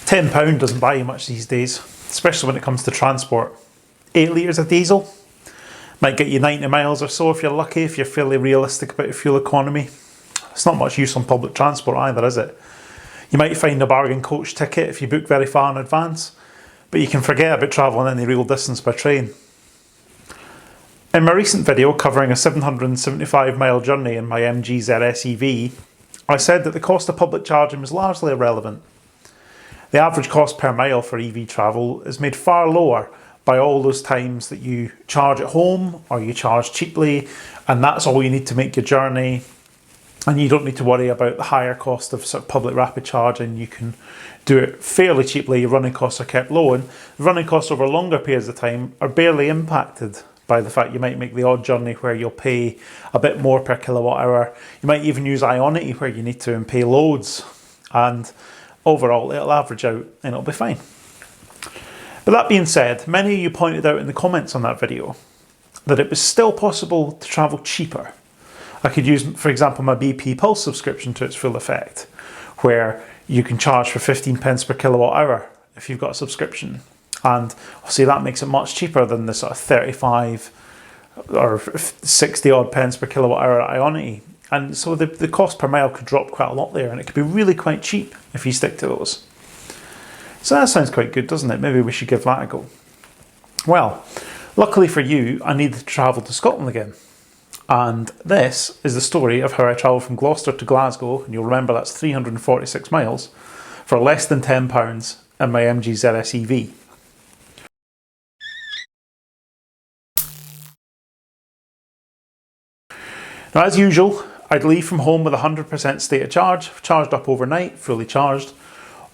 £10 doesn't buy you much these days, especially when it comes to transport. 8 litres of diesel might get you 90 miles or so if you're lucky, if you're fairly realistic about your fuel economy. It's not much use on public transport either, is it? You might find a bargain coach ticket if you book very far in advance, but you can forget about travelling any real distance by train. In my recent video covering a 775-mile journey in my MG ZS EV, I said that the cost of public charging was largely irrelevant. The average cost per mile for EV travel is made far lower by all those times that you charge at home or you charge cheaply, and that's all you need to make your journey, and you don't need to worry about the higher cost of sort of public rapid charging. You can do it fairly cheaply, your running costs are kept low, and running costs over longer periods of time are barely impacted by the fact you might make the odd journey where you'll pay a bit more per kilowatt hour. You might even use Ionity where you need to and pay loads, and overall it'll average out and it'll be fine. But that being said, many of you pointed out in the comments on that video that it was still possible to travel cheaper. I could use, for example, my BP Pulse subscription to its full effect, where you can charge for 15p per kilowatt hour if you've got a subscription. And obviously that makes it much cheaper than the sort of 35 or 60 odd pence per kilowatt hour at Ionity. And so the cost per mile could drop quite a lot there, and it could be really quite cheap if you stick to those. So that sounds quite good, doesn't it? Maybe we should give that a go. Well, luckily for you, I needed to travel to Scotland again. And this is the story of how I travelled from Gloucester to Glasgow, and you'll remember that's 346 miles, for less than £10 in my MG ZS EV. Now, as usual, I'd leave from home with 100% state of charge, charged up overnight, fully charged.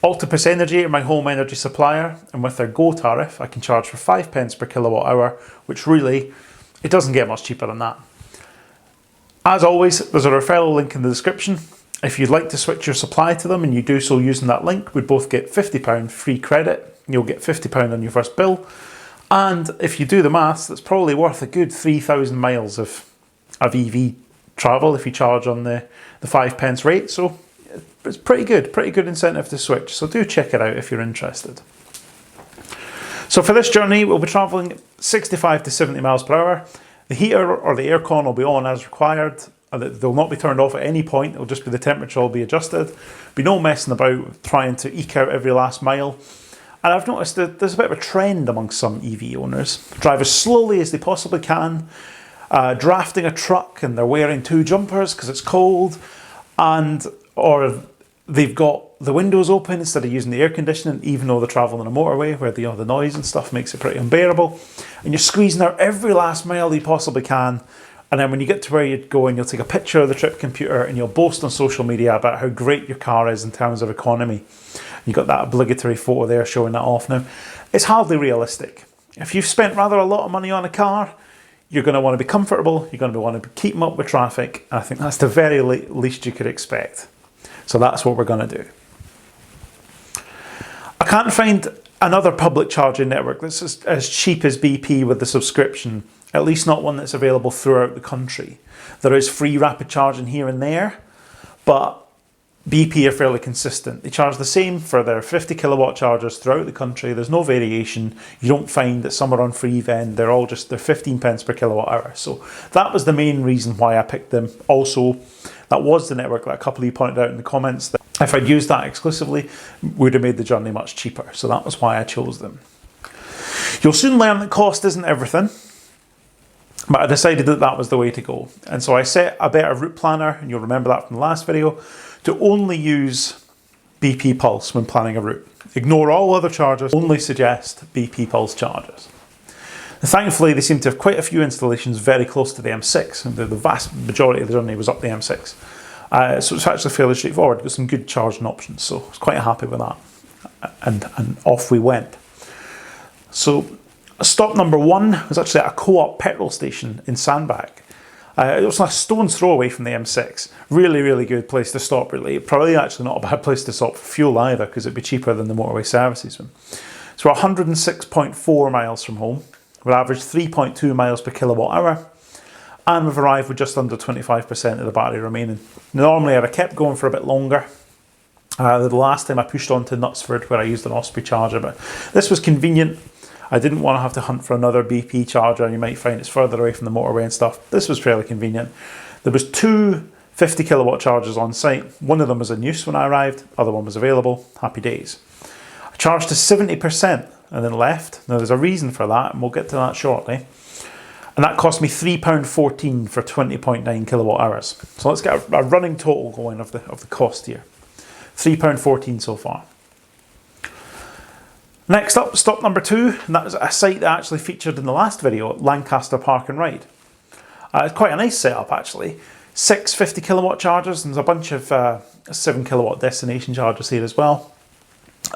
Octopus Energy are my home energy supplier, and with their Go tariff, I can charge for 5p per kilowatt hour, which really, it doesn't get much cheaper than that. As always, there's a referral link in the description. If you'd like to switch your supply to them and you do so using that link, we'd both get £50 free credit. You'll get £50 on your first bill. And if you do the maths, that's probably worth a good 3,000 miles of EV travel if you charge on the 5p rate. So it's pretty good incentive to switch. So do check it out if you're interested. So for this journey, we'll be travelling 65 to 70 miles per hour. The heater or the aircon will be on as required. They'll not be turned off at any point. It'll just be the temperature will be adjusted. Be no messing about trying to eke out every last mile. And I've noticed that there's a bit of a trend amongst some EV owners. Drive as slowly as they possibly can, drafting a truck, and they're wearing 2 jumpers because it's cold, or they've got the windows open instead of using the air conditioning, even though they're traveling on a motorway where the noise and stuff makes it pretty unbearable. And you're squeezing out every last mile you possibly can. And then when you get to where you're going, you'll take a picture of the trip computer and you'll boast on social media about how great your car is in terms of economy. You've got that obligatory photo there showing that off. Now, it's hardly realistic. If you've spent rather a lot of money on a car, you're going to want to be comfortable, you're going to want to keep them up with traffic. And I think that's the very least you could expect. So that's what we're going to do. I can't find another public charging network that's as cheap as BP with the subscription, at least not one that's available throughout the country. There is free rapid charging here and there, but BP are fairly consistent. They charge the same for their 50 kilowatt chargers throughout the country. There's no variation. You don't find that some are on free vend. They're 15p per kilowatt hour. So that was the main reason why I picked them. Also, that was the network that a couple of you pointed out in the comments that if I'd used that exclusively, would have made the journey much cheaper. So that was why I chose them. You'll soon learn that cost isn't everything, but I decided that that was the way to go. And so I set a better route planner, and you'll remember that from the last video, to only use BP Pulse when planning a route. Ignore all other chargers, only suggest BP Pulse chargers. And thankfully, they seem to have quite a few installations very close to the M6, and the vast majority of the journey was up the M6. So it's actually fairly straightforward. Got some good charging options, so I was quite happy with that. And off we went. So stop number 1 was actually at a co-op petrol station in Sandbach. It was a stone's throw away from the M6. Really, really good place to stop, really. Probably actually not a bad place to stop for fuel either, because it'd be cheaper than the motorway services one. So we're 106.4 miles from home. We'll average 3.2 miles per kilowatt hour. And we've arrived with just under 25% of the battery remaining. Normally I'd have kept going for a bit longer, The last time I pushed on to Knutsford where I used an Osprey charger, but this was convenient. I didn't want to have to hunt for another BP charger, and you might find it's further away from the motorway and stuff. This was fairly convenient. There was two 50 kilowatt chargers on site. One of them was in use when I arrived, the other one was available. Happy days. I charged to 70% and then left. Now there's a reason for that, and we'll get to that shortly. And that cost me £3.14 for 20.9 kilowatt hours. So let's get a running total going of the cost here. £3.14 so far. Next up, stop number 2, and that was a site that actually featured in the last video, Lancaster Park and Ride. It's quite a nice setup actually. 6 50 kilowatt chargers, and there's a bunch of 7 kilowatt destination chargers here as well.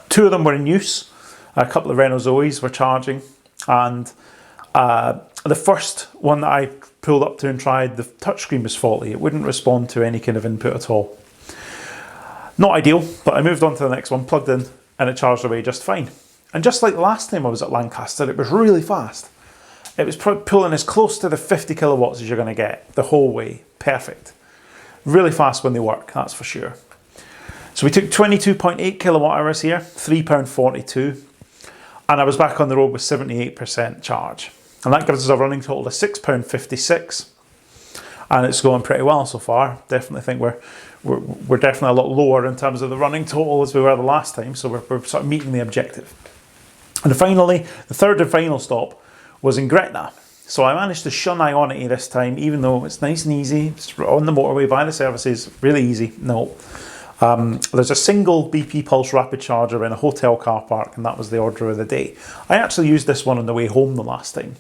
2 of them were in use. A couple of Renault Zoes were charging, and the first one that I pulled up to and tried, the touchscreen was faulty. It wouldn't respond to any kind of input at all. Not ideal, but I moved on to the next one, plugged in, and it charged away just fine. And just like the last time I was at Lancaster, it was really fast. It was pulling as close to the 50 kilowatts as you're going to get the whole way. Perfect. Really fast when they work, that's for sure. So we took 22.8 kilowatt hours here, £3.42, and I was back on the road with 78% charge. And that gives us a running total of £6.56, and it's going pretty well so far. Definitely think we're definitely a lot lower in terms of the running total as we were the last time, so we're sort of meeting the objective. And finally, the third and final stop was in Gretna. So I managed to shun Ionity this time, even though it's nice and easy. It's on the motorway by the services, really easy. No. There's a single BP Pulse rapid charger in a hotel car park, and that was the order of the day. I actually used this one on the way home the last time,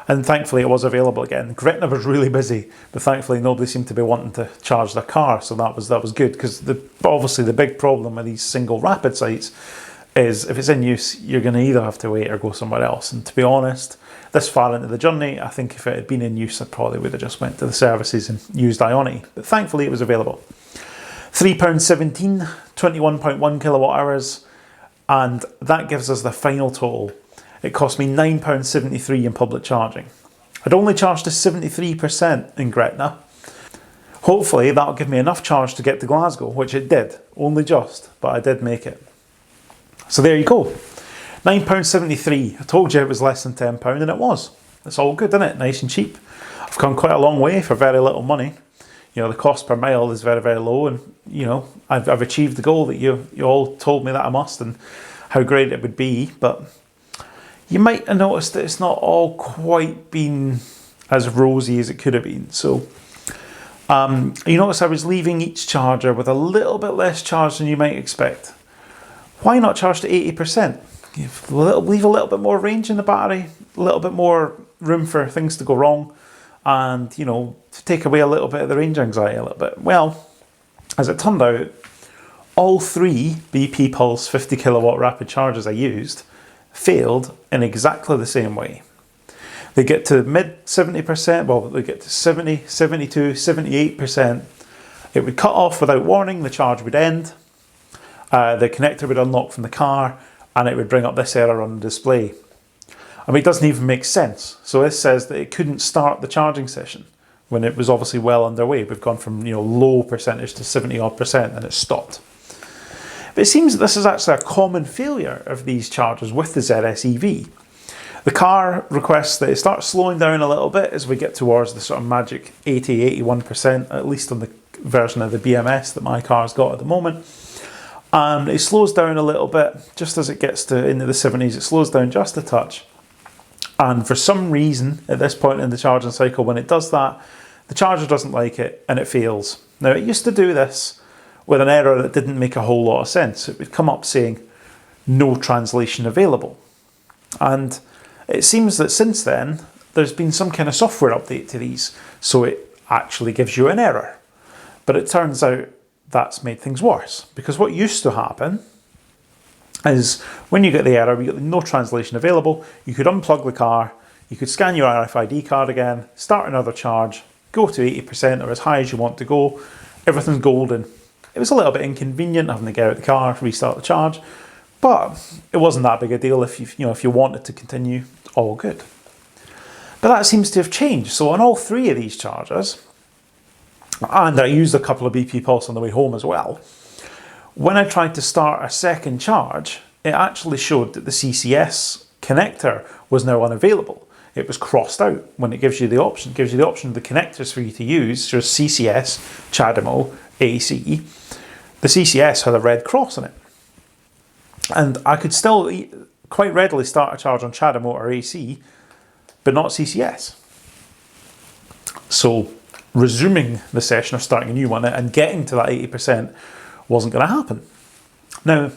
and thankfully it was available again. Gretna was really busy, but thankfully nobody seemed to be wanting to charge their car, so that was good, because obviously the big problem with these single rapid sites is if it's in use, you're going to either have to wait or go somewhere else. And to be honest, this far into the journey, I think if it had been in use, I probably would have just went to the services and used Ionity. But thankfully it was available. £3.17, 21.1 kilowatt hours, and that gives us the final total. It cost me £9.73 in public charging. I'd only charged to 73% in Gretna. Hopefully that'll give me enough charge to get to Glasgow, which it did, only just, but I did make it. So there you go, £9.73. I told you it was less than £10, and it was. It's all good, isn't it? Nice and cheap. I've come quite a long way for very little money. You know, the cost per mile is very, very low, and you know, I've achieved the goal that you all told me that I must, and how great it would be. But you might have noticed that it's not all quite been as rosy as it could have been. So you notice I was leaving each charger with a little bit less charge than you might expect. Why not charge to 80%? Leave a little bit more range in the battery, a little bit more room for things to go wrong, and you know, to take away a little bit of the range anxiety a little bit. Well, as it turned out, all 3 BP Pulse 50 kilowatt rapid chargers I used failed in exactly the same way. They get to mid 70%, well, they get to 70, 72, 78%. It would cut off without warning, the charge would end, the connector would unlock from the car, and it would bring up this error on the display. I mean, it doesn't even make sense. So this says that it couldn't start the charging session when it was obviously well underway. We've gone from, you know, low percentage to 70 odd percent, and it stopped. But it seems that this is actually a common failure of these chargers with the ZS EV. The car requests that it starts slowing down a little bit as we get towards the sort of magic 80, 81%, at least on the version of the BMS that my car's got at the moment. And it slows down a little bit just as it gets to into the 70s. It slows down just a touch. And for some reason, at this point in the charging cycle, when it does that, the charger doesn't like it and it fails. Now, it used to do this with an error that didn't make a whole lot of sense. It would come up saying, no translation available. And it seems that since then, there's been some kind of software update to these, so it actually gives you an error. But it turns out that's made things worse, because what used to happen is when you get the error, you get no translation available, you could unplug the car, you could scan your RFID card again, start another charge, go to 80% or as high as you want to go, everything's golden. It was a little bit inconvenient having to get out the car, restart the charge, but it wasn't that big a deal if you wanted to continue, all good. But that seems to have changed. So on all 3 of these chargers, and I used a couple of BP Pulse on the way home as well, When I tried to start a second charge, it actually showed that the CCS connector was now unavailable. It was crossed out when it gives you the option. It gives you the option of the connectors for you to use. There's CCS, CHAdeMO, AC. The CCS had a red cross on it. And I could still quite readily start a charge on CHAdeMO or AC, but not CCS. So resuming the session or starting a new one and getting to that 80% wasn't going to happen. Now,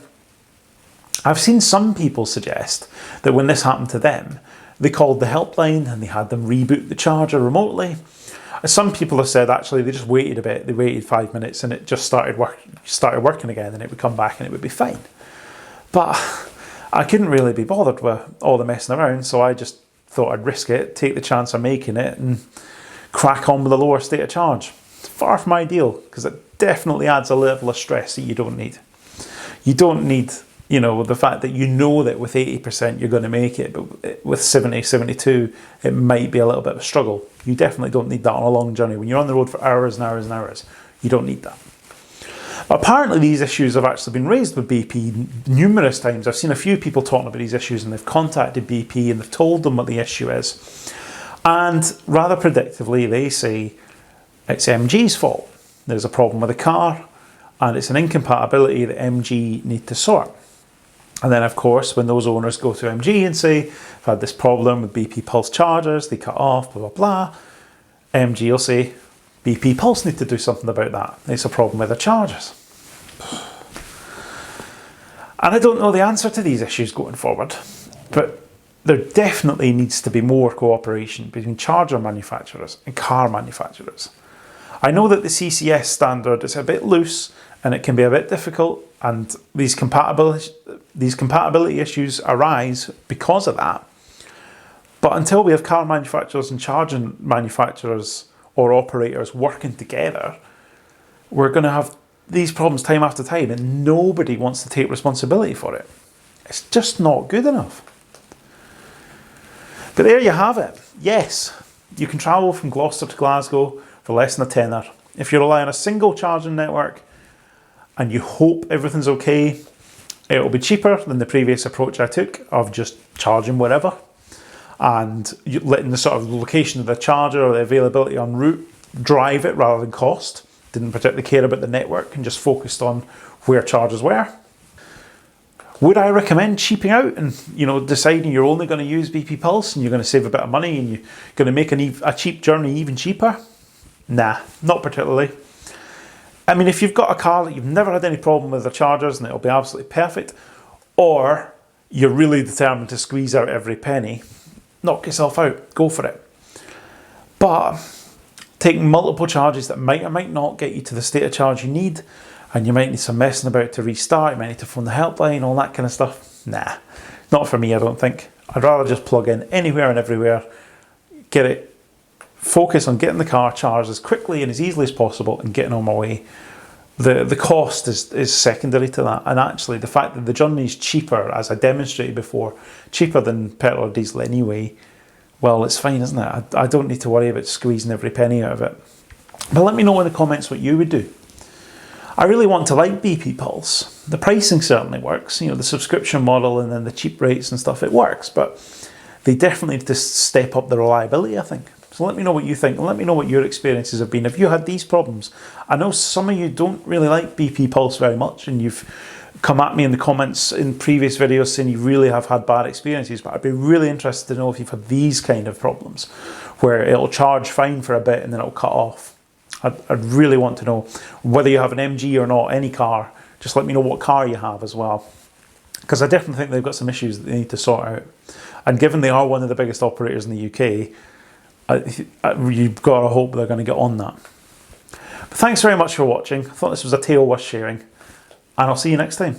I've seen some people suggest that when this happened to them, they called the helpline and they had them reboot the charger remotely. Some people have said actually they just waited a bit, they waited 5 minutes and it just started working again, and it would come back and it would be fine. But I couldn't really be bothered with all the messing around, so I just thought I'd risk it, take the chance of making it and crack on with a lower state of charge. It's far from ideal because it definitely adds a level of stress that you don't need. You don't need, you know, the fact that you know that with 80% you're going to make it, but with 70, 72, it might be a little bit of a struggle. You definitely don't need that on a long journey. When you're on the road for hours and hours and hours, you don't need that. Apparently these issues have actually been raised with BP numerous times. I've seen a few people talking about these issues and they've contacted BP and they've told them what the issue is. And rather predictably, they say it's MG's fault. There's a problem with the car and it's an incompatibility that MG need to sort. And then, of course, when those owners go to MG and say, I've had this problem with BP Pulse chargers, they cut off, blah, blah, blah, MG will say, BP Pulse need to do something about that. It's a problem with the chargers. And I don't know the answer to these issues going forward, but there definitely needs to be more cooperation between charger manufacturers and car manufacturers. I know that the CCS standard is a bit loose and it can be a bit difficult, and these compatibility issues arise because of that. But until we have car manufacturers and charging manufacturers or operators working together, we're going to have these problems time after time and nobody wants to take responsibility for it. It's just not good enough. But there you have it. Yes, you can travel from Gloucester to Glasgow for less than a tenner. If you rely on a single charging network and you hope everything's okay, it'll be cheaper than the previous approach I took of just charging wherever and letting the sort of location of the charger or the availability en route drive it rather than cost. Didn't particularly care about the network and just focused on where chargers were. Would I recommend cheaping out and, you know, deciding you're only going to use BP Pulse and you're going to save a bit of money and you're going to make a cheap journey even cheaper? Nah, not particularly. I mean, if you've got a car that you've never had any problem with the chargers and it'll be absolutely perfect, or you're really determined to squeeze out every penny, knock yourself out, go for it. But taking multiple charges that might or might not get you to the state of charge you need, and you might need some messing about to restart, you might need to phone the helpline, all that kind of stuff. Nah, not for me, I don't think. I'd rather just plug in anywhere and everywhere, get it, focus on getting the car charged as quickly and as easily as possible and getting on my way. The cost is secondary to that, and actually the fact that the journey is cheaper, as I demonstrated before, cheaper than petrol or diesel anyway, well, it's fine, isn't it? I don't need to worry about squeezing every penny out of it. But let me know in the comments what you would do. I really want to like BP Pulse. The pricing certainly works, you know, the subscription model and then the cheap rates and stuff, it works, but they definitely need to step up the reliability, I think. So let me know what you think, and let me know what your experiences have been. Have you had these problems? I know some of you don't really like BP Pulse very much, and you've come at me in the comments in previous videos saying you really have had bad experiences, but I'd be really interested to know if you've had these kind of problems, where it'll charge fine for a bit and then it'll cut off. I'd really want to know whether you have an MG or not, any car. Just let me know what car you have as well, because I definitely think they've got some issues that they need to sort out. And given they are one of the biggest operators in the UK, you've got to hope they're going to get on that. But thanks very much for watching. I thought this was a tale worth sharing, and I'll see you next time.